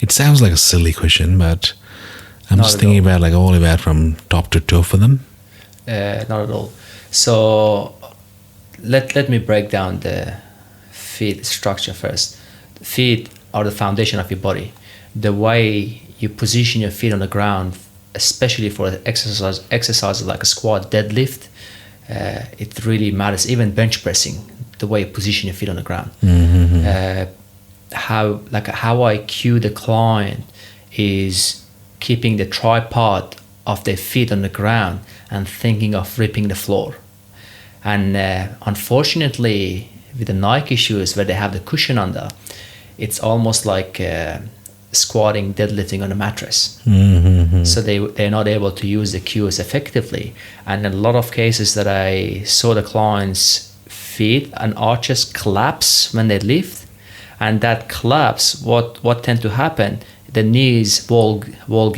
It sounds like a silly question, but I'm Not just at thinking all. about like all about from top to toe for them. Not at all. So let me break down the feet structure first. Feet are the foundation of your body. The way you position your feet on the ground, especially for exercises like a squat, deadlift, it really matters. Even bench pressing, the way you position your feet on the ground. How I cue the client is keeping the tripod of their feet on the ground and thinking of ripping the floor. And unfortunately, with the Nike shoes where they have the cushion under, it's almost like squatting, deadlifting on a mattress. So they're not able to use the cues effectively. And in a lot of cases that I saw the clients' feet and arches collapse when they lift, and that collapse, what tend to happen, the knees bulge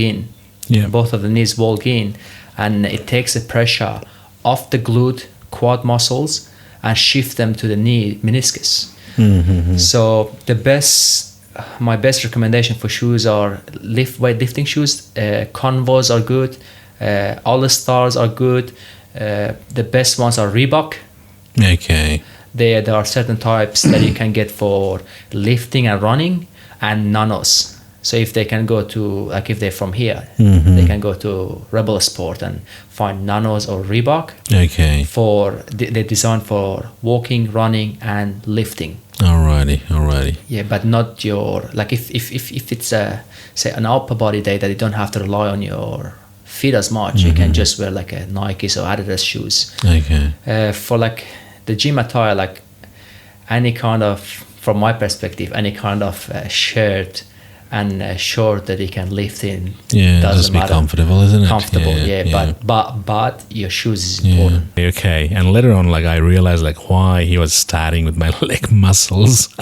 in. Yeah. Both of the knees bulge in, and it takes the pressure off the glute quad muscles and shift them to the knee meniscus. So my best recommendation for shoes are weightlifting shoes. Converse are good. All Stars are good. The best ones are Reebok. Okay. There are certain types that you can get for lifting and running, and nanos. So if they can go to, like if they're from here, they can go to Rebel Sport and find nanos or Reebok. Okay. They're designed for walking, running, and lifting. Alrighty. Yeah, but not your, like if it's say an upper body day that you don't have to rely on your feet as much, you can just wear like a Nike's or Adidas shoes. Okay. For like the gym attire, like any kind of, from my perspective, any kind of shirt and a short that you can lift in, Yeah, doesn't just be matter. comfortable, isn't it? Comfortable, yeah. But your shoes is Yeah. important. Okay. And later on, like I realized like why he was starting with my leg muscles.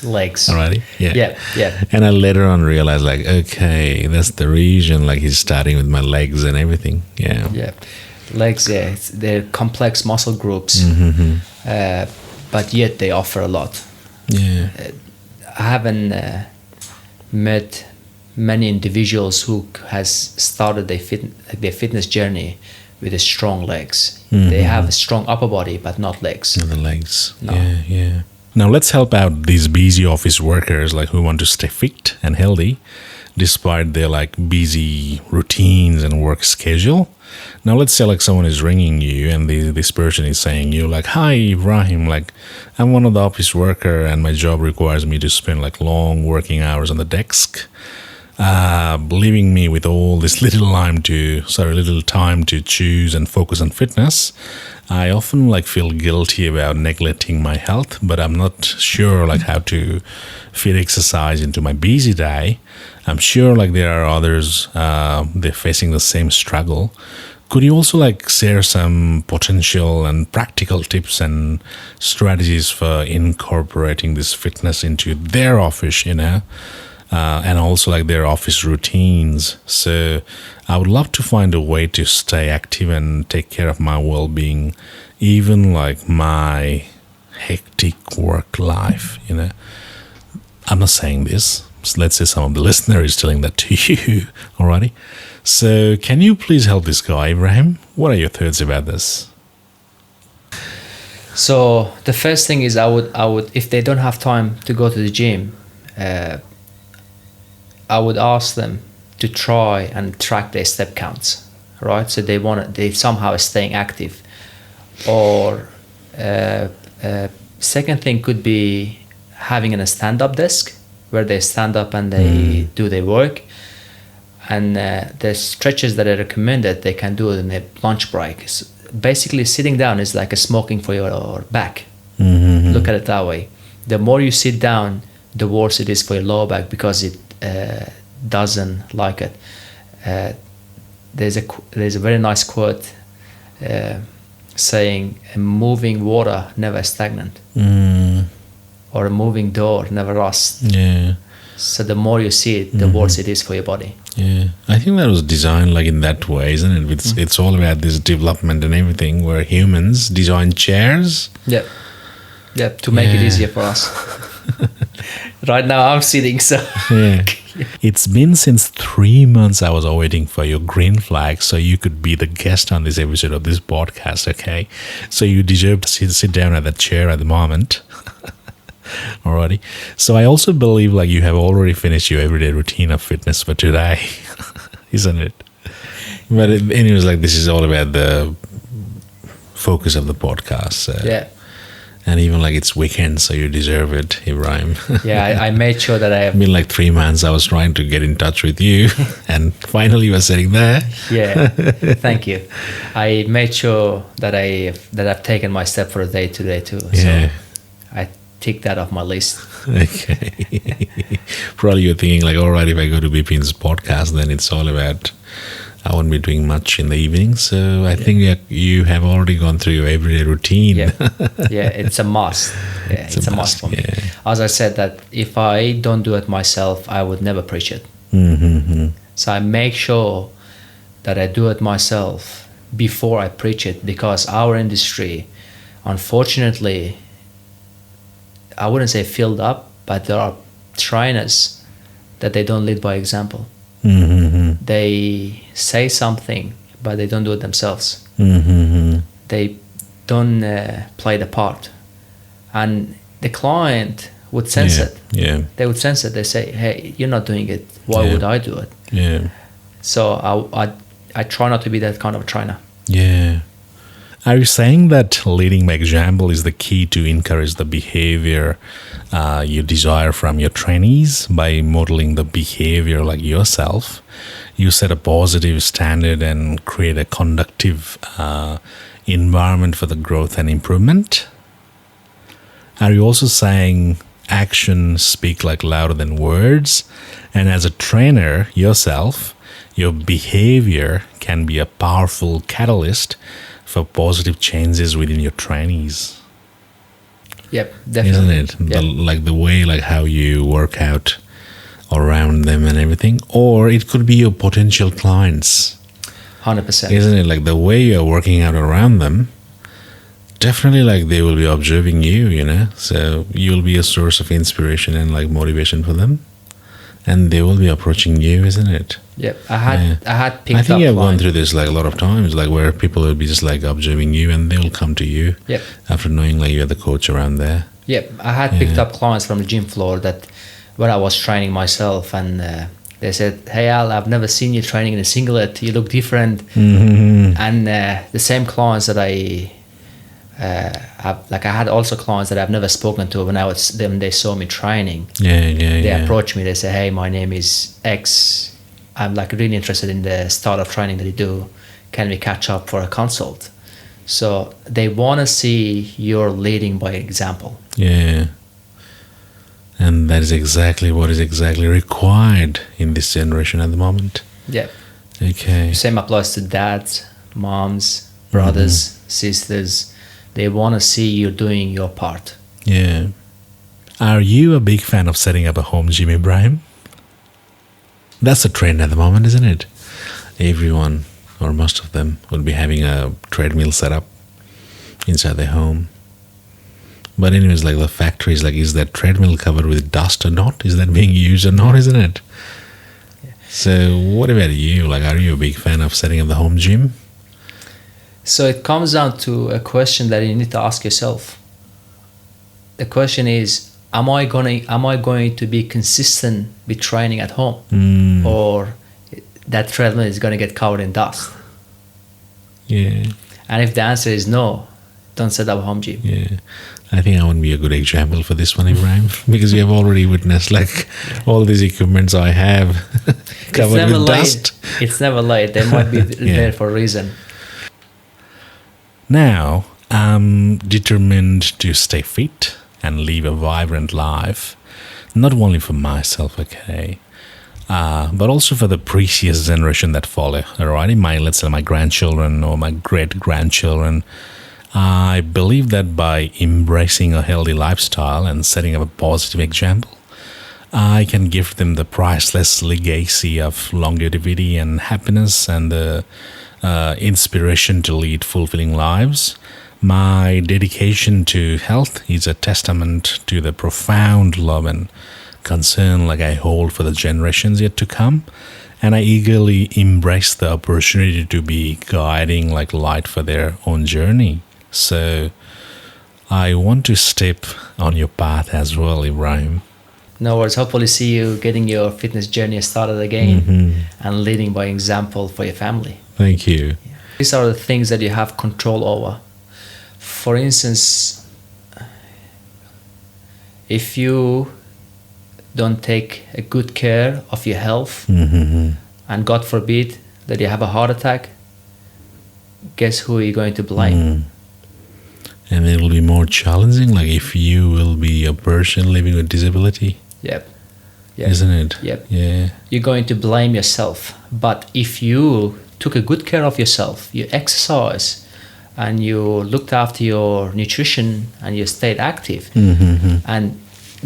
Legs. Alrighty. Yeah. Yeah. And I later on realized like, okay, that's the reason like he's starting with my legs and everything. Yeah. Yeah, legs. Yeah, they're complex muscle groups, but yet they offer a lot. Yeah. I haven't met many individuals who has started their fitness journey with a strong legs. They have a strong upper body, but not legs. And the legs. No. Yeah. Now let's help out these busy office workers like who want to stay fit and healthy despite their like busy routines and work schedule. Now let's say like someone is ringing you and this person is saying you like, hi Ibrahim, like I'm one of the office worker and my job requires me to spend like long working hours on the desk, leaving me with all this little time to choose and focus on fitness. I often like feel guilty about neglecting my health, but I'm not sure like how to fit exercise into my busy day. I'm sure like there are others, they're facing the same struggle. Could you also like share some potential and practical tips and strategies for incorporating this fitness into their office, and also like their office routines? So I would love to find a way to stay active and take care of my well-being, even like my hectic work life, I'm not saying this. So let's say some of the listener is telling that to you. Alrighty. So can you please help this guy, Ibrahim? What are your thoughts about this? So the first thing is I would if they don't have time to go to the gym, I would ask them to try and track their step counts, right? So they somehow are staying active. Or second thing could be having a stand-up desk where they stand up and they do their work. And the stretches that are recommended, they can do it in their lunch break. So basically, sitting down is like a smoking for your back. Look at it that way. The more you sit down, the worse it is for your lower back because it doesn't like it. There's a very nice quote saying a moving water never stagnant, or a moving door never rusts. Yeah. So the more you see it, the worse it is for your body. Yeah, I think that was designed like in that way, isn't it? It's all about this development and everything, where humans design chairs. Yeah, to make it easier for us. Right now I'm sitting, so Yeah. It's been since 3 months I was waiting for your green flag so you could be the guest on this episode of this podcast, okay? So you deserve to sit down at that chair at the moment. Alrighty. So I also believe like you have already finished your everyday routine of fitness for today, isn't it? But anyways, like this is all about the focus of the podcast. So. yeah. And even like it's weekend, so you deserve it, Ibrahim. Yeah, I made sure that I have. It's been like 3 months I was trying to get in touch with you and finally you were sitting there. Yeah, thank you. I made sure that I've taken my step for the day today too. Yeah. So I ticked that off my list. Okay. Probably you're thinking like, all right, if I go to BP's podcast, then it's all about, I won't be doing much in the evening. So I think you have already gone through your everyday routine. Yeah, it's a must. Yeah, it's a must for me. Yeah. As I said, that if I don't do it myself, I would never preach it. So I make sure that I do it myself before I preach it, because our industry, unfortunately, I wouldn't say filled up, but there are trainers that they don't lead by example. They say something, but they don't do it themselves. They don't play the part. And the client would sense it. Yeah. They would sense it. They say, hey, you're not doing it. Why would I do it? Yeah. So I try not to be that kind of a trainer. Yeah. Are you saying that leading by example is the key to encourage the behavior you desire from your trainees? By modeling the behavior like yourself, you set a positive standard and create a conductive environment for the growth and improvement? Are you also saying actions speak like louder than words? And as a trainer yourself, your behavior can be a powerful catalyst for positive changes within your trainees. Yep, definitely. Isn't it? The way like how you work out around them and everything. Or it could be your potential clients. 100%. Isn't it? Like the way you're working out around them, definitely like they will be observing you, you know. So you'll be a source of inspiration and like motivation for them. And they will be approaching you, isn't it? Yep, I had picked up. I think I've gone through this like a lot of times, like where people will be just like observing you, and they will come to you. Yep. After knowing like you're the coach around there. Yep, I had picked up clients from the gym floor that when I was training myself, and they said, "Hey Al, I've never seen you training in a singlet. You look different." And the same clients that I had also clients that I've never spoken to. When they saw me training, they approached me. They say, "Hey, my name is X. I'm like really interested in the style of training that you do. Can we catch up for a consult?" So they want to see you're leading by example. Yeah. And that is exactly what is exactly required in this generation at the moment. Yeah. Okay. Same applies to dads, moms, brothers, sisters. They want to see you doing your part. Yeah. Are you a big fan of setting up a home gym, Ibrahim? That's a trend at the moment, isn't it? Everyone, or most of them, will be having a treadmill set up inside their home. But anyways, like the factory is like, is that treadmill covered with dust or not? Is that being used or not, isn't it? Yeah. So what about you? Like, are you a big fan of setting up the home gym? So it comes down to a question that you need to ask yourself. The question is, am I going to be consistent with training at home, or that treadmill is going to get covered in dust? Yeah. And if the answer is no, don't set up a home gym. Yeah. I think I won't be a good example for this one, Ibrahim, because you have already witnessed like all these equipments I have covered with dust. It's never late. They might be there for a reason. Now, I'm determined to stay fit and live a vibrant life, not only for myself, okay, but also for the precious generation that follow, alright? Let's say my grandchildren or my great-grandchildren, I believe that by embracing a healthy lifestyle and setting up a positive example, I can give them the priceless legacy of longevity and happiness and the inspiration to lead fulfilling lives. My dedication to health is a testament to the profound love and concern like I hold for the generations yet to come, and I eagerly embrace the opportunity to be guiding like light for their own journey. So I want to step on your path as well, Ibrahim. No worries. Hopefully see you getting your fitness journey started again and leading by example for your family. Thank you. These are the things that you have control over. For instance, if you don't take a good care of your health and God forbid that you have a heart attack, guess who you're going to blame? And it will be more challenging, like if you will be a person living with disability. Yep. Isn't it? Yep. Yeah. You're going to blame yourself. But if you took a good care of yourself, you exercise, and you looked after your nutrition, and you stayed active, and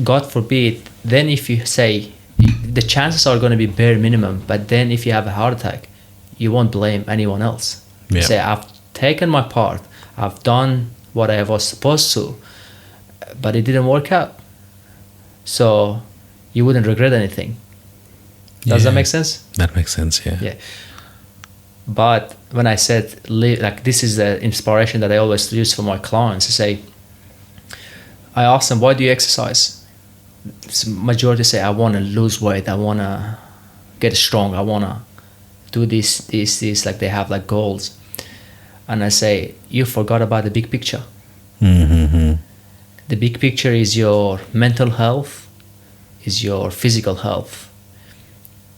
God forbid, then if you say, the chances are going to be bare minimum, but then if you have a heart attack, you won't blame anyone else. You say, I've taken my part, I've done what I was supposed to, but it didn't work out. So you wouldn't regret anything. Does that make sense? That makes sense, yeah. Yeah. But when I said, like, this is the inspiration that I always use for my clients, I ask them, why do you exercise? Majority say, I want to lose weight, I want to get strong, I want to do this, like they have like goals. And I say, you forgot about the big picture. The big picture is your mental health, is your physical health.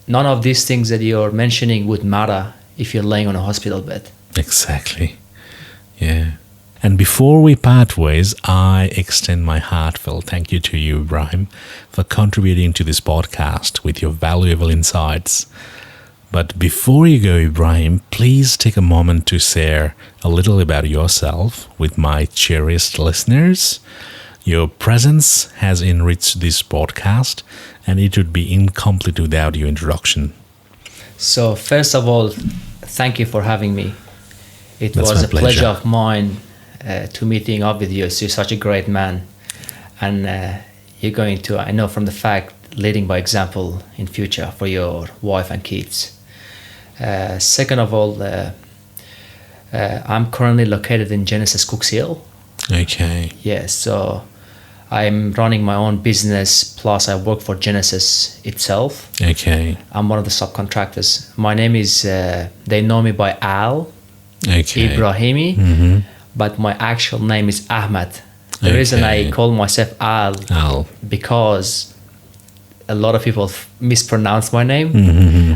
None of these things that you're mentioning would matter if you're laying on a hospital bed. Exactly. Yeah. And before we part ways, I extend my heartfelt thank you to you, Ibrahim, for contributing to this podcast with your valuable insights. But before you go, Ibrahim, please take a moment to share a little about yourself with my cherished listeners. Your presence has enriched this podcast, and it would be incomplete without your introduction. So first of all, thank you for having me. It was a pleasure of mine to meeting up with you. You're such a great man, and you're going to, I know from the fact, leading by example in future for your wife and kids. Second of all, I'm currently located in Genesis, Cooks Hill. Okay. Yes, so I'm running my own business, plus I work for Genesis itself. Okay. I'm one of the subcontractors. My name is, they know me by Al Ibrahimi, but my actual name is Ahmed. The reason I call myself Al, because a lot of people mispronounce my name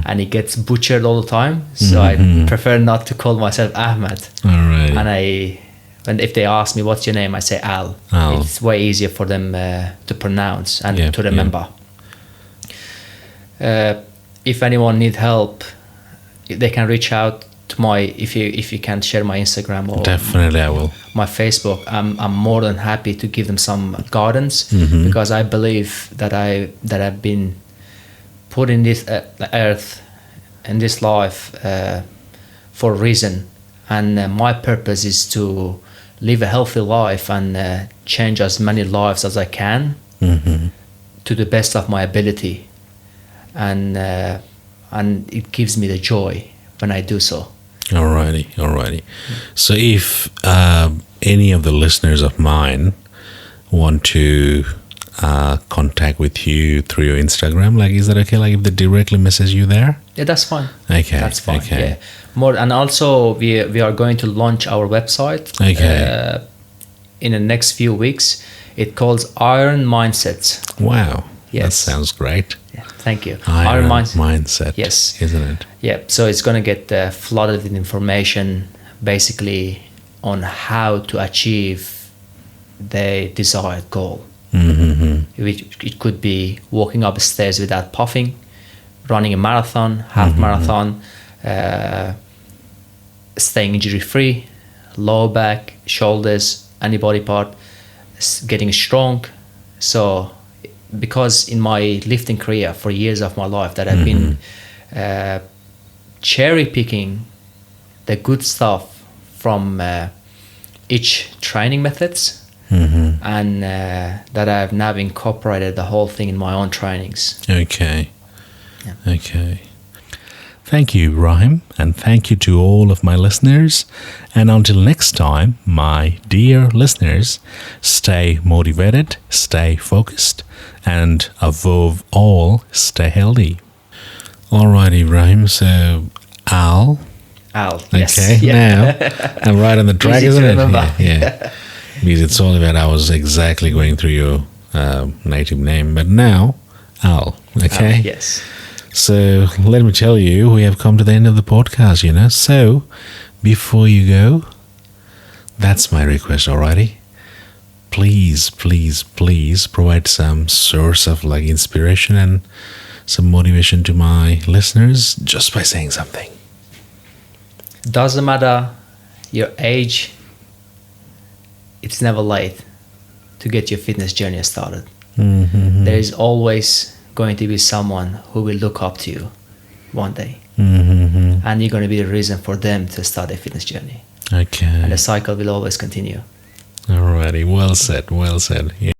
and it gets butchered all the time. So I prefer not to call myself Ahmed. All right. And if they ask me, what's your name? I say Al. It's way easier for them to pronounce and to remember. If anyone need help, they can reach out to my, if you can share my Instagram or definitely I will. My Facebook. I'm more than happy to give them some guidance because I believe that I've been put in this earth, in this life for a reason, and my purpose is to live a healthy life and change as many lives as I can to the best of my ability, and it gives me the joy when I do so. Alrighty. So if any of the listeners of mine want to contact with you through your Instagram, like, is that okay? Like, if they directly message you there? Yeah, that's fine. Okay. That's fine. Okay. Yeah. More, and also we are going to launch our website. Okay. In the next few weeks. It calls Iron Mindset. Wow. Yes. That sounds great. Yeah, thank you. Iron Mindset. Yes. Isn't it? Yeah. So it's going to get flooded with information, basically, on how to achieve the desired goal. It could be walking up stairs without puffing, running a marathon, half marathon, staying injury free, lower back, shoulders, any body part, getting strong. So because in my lifting career for years of my life that I've been cherry picking the good stuff from each training methods, and that I've now incorporated the whole thing in my own trainings. Okay. Yeah. Okay. Thank you, Rahim, and thank you to all of my listeners. And until next time, my dear listeners, stay motivated, stay focused, and above all, stay healthy. Alrighty, Rahim. So, Al. Yes. Okay, Yeah. now I'm right on the track, Easy to isn't it? remember. Yeah. Because it's all about, I was exactly going through your native name, but now, Al. Okay? Yes. So let me tell you, we have come to the end of the podcast, you know. So before you go, that's my request, alrighty? Please, please, please provide some source of like inspiration and some motivation to my listeners just by saying something. Doesn't matter your age, it's never late to get your fitness journey started. There is always going to be someone who will look up to you one day, and you're going to be the reason for them to start their fitness journey. Okay. And the cycle will always continue. Alrighty, well said, well said. Yeah.